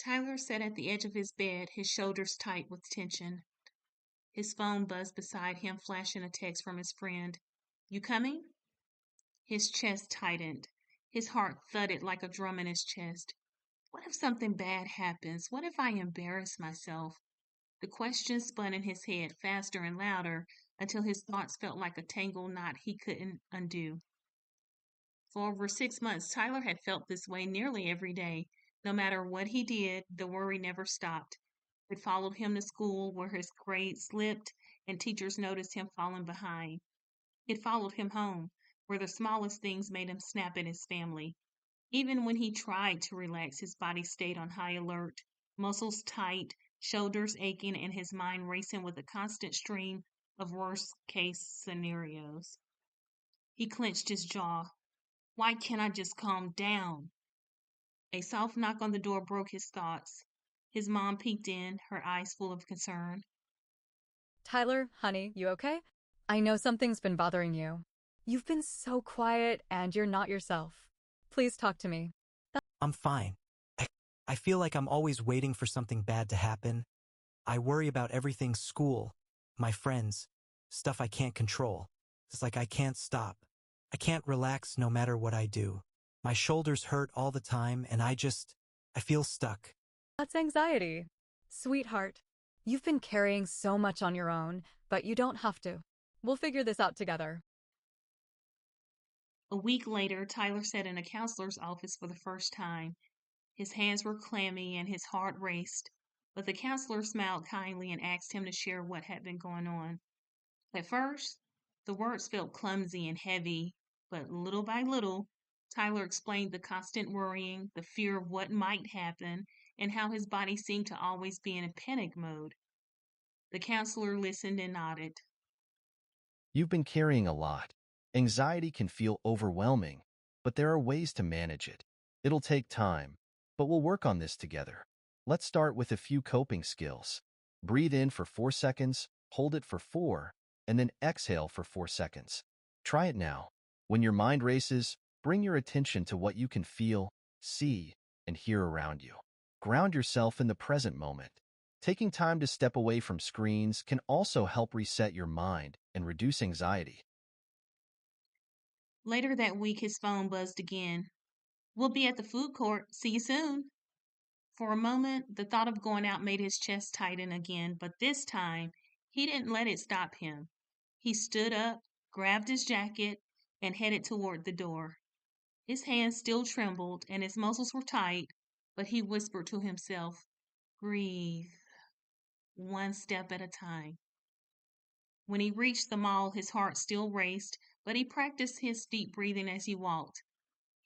Tyler sat at the edge of his bed, his shoulders tight with tension. His phone buzzed beside him, flashing a text from his friend. You coming? His chest tightened. His heart thudded like a drum in his chest. What if something bad happens? What if I embarrass myself? The question spun in his head faster and louder until his thoughts felt like a tangled knot he couldn't undo. For over 6 months, Tyler had felt this way nearly every day. No matter what he did, the worry never stopped. It followed him to school where his grades slipped and teachers noticed him falling behind. It followed him home where the smallest things made him snap at his family. Even when he tried to relax, his body stayed on high alert, muscles tight, shoulders aching, and his mind racing with a constant stream of worst case scenarios. He clenched his jaw. Why can't I just calm down? A soft knock on the door broke his thoughts. His mom peeked in, her eyes full of concern. Tyler, honey, you okay? I know something's been bothering you. You've been so quiet and you're not yourself. Please talk to me. I'm fine. I, I feel like I'm always waiting for something bad to happen. I worry about everything school, my friends, stuff I can't control. It's like I can't stop. I can't relax no matter what I do. My shoulders hurt all the time and I feel stuck. That's anxiety. Sweetheart, you've been carrying so much on your own, but you don't have to. We'll figure this out together. A week later, Tyler sat in a counselor's office for the first time. His hands were clammy and his heart raced, but the counselor smiled kindly and asked him to share what had been going on. At first, the words felt clumsy and heavy, but little by little, Tyler explained the constant worrying, the fear of what might happen, and how his body seemed to always be in a panic mode. The counselor listened and nodded. You've been carrying a lot. Anxiety can feel overwhelming, but there are ways to manage it. It'll take time, but we'll work on this together. Let's start with a few coping skills. Breathe in for 4 seconds, hold it for 4, and then exhale for 4 seconds. Try it now. When your mind races, bring your attention to what you can feel, see, and hear around you. Ground yourself in the present moment. Taking time to step away from screens can also help reset your mind and reduce anxiety. Later that week, his phone buzzed again. We'll be at the food court. See you soon. For a moment, the thought of going out made his chest tighten again, but this time he didn't let it stop him. He stood up, grabbed his jacket, and headed toward the door. His hands still trembled and his muscles were tight, but he whispered to himself, breathe, one step at a time. When he reached the mall, his heart still raced, but he practiced his deep breathing as he walked.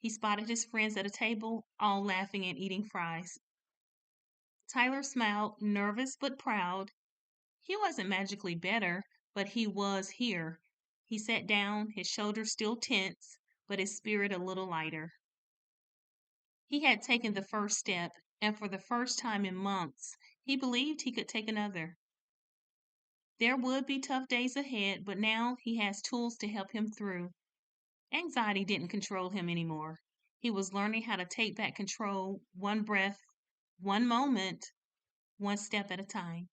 He spotted his friends at a table, all laughing and eating fries. Tyler smiled, nervous but proud. He wasn't magically better, but he was here. He sat down, his shoulders still tense, but his spirit a little lighter. He had taken the first step, and for the first time in months, he believed he could take another. There would be tough days ahead, but now he has tools to help him through. Anxiety didn't control him anymore. He was learning how to take back control, one breath, one moment, one step at a time.